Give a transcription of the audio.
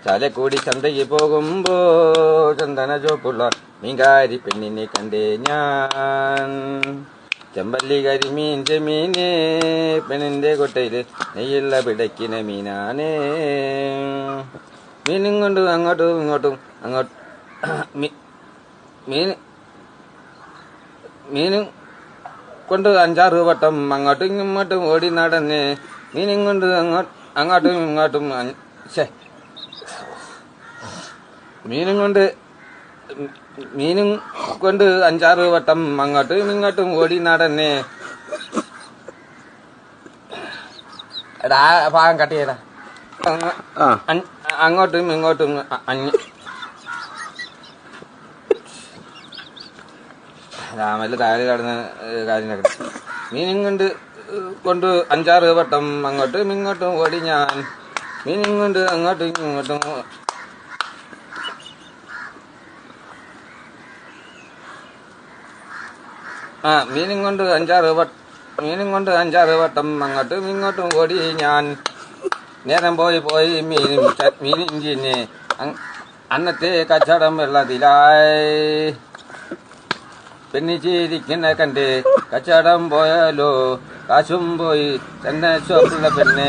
ചാലക്കുടി ചന്തയ്ക്ക് പോകുമ്പോ ചന്ദന ചോപ്പുള്ള മീൻകാരി പെണ്ണിനെ കണ്ടേ ഞാൻ. ചെമ്പല്ലി കരിമീൻ ചെമീനെ പെണ്ണിന്റെ കൊട്ടയില് നെയ്യുള്ള പിടയ്ക്കുന്ന മീനാണ്. മീനും കൊണ്ട് അങ്ങോട്ടും ഇങ്ങോട്ടും മീനും കൊണ്ട് 5-6 വട്ടം അങ്ങോട്ടും ഇങ്ങോട്ടും ഓടി നടന്ന് മീനും കൊണ്ട് അങ്ങോട്ടും ഇങ്ങോട്ടും മീനും കൊണ്ട് 5-6 വട്ടം അങ്ങോട്ടും ഇങ്ങോട്ടും ഓടി നടന്ന്. എടാ ഭാഗം കട്ട് ചെയ്യടാ. അങ്ങോട്ടും ഇങ്ങോട്ടും രാമല്ല താഴെ കടന്ന കാര്യം. മീനും കൊണ്ട് 5-6 വട്ടം അങ്ങോട്ടും ഇങ്ങോട്ടും ഓടി ഞാൻ. മീനും കൊണ്ട് അങ്ങോട്ടും ഇങ്ങോട്ടും മീനും കൊണ്ട് 5-6 വട്ടം അങ്ങോട്ടും ഇങ്ങോട്ടും ഓടി ഞാൻ. നേരം പോയി മീനും തിന്നെ അന്നത്തെ കച്ചവടം വെള്ളത്തിലായി. പെണ്ണിച്ചിരിക്കുന്ന കണ്ട് കച്ചവടം പോയാലോ, കാശും പോയി തന്നെ ഷോപ്പുള്ള പെണ്ണ്.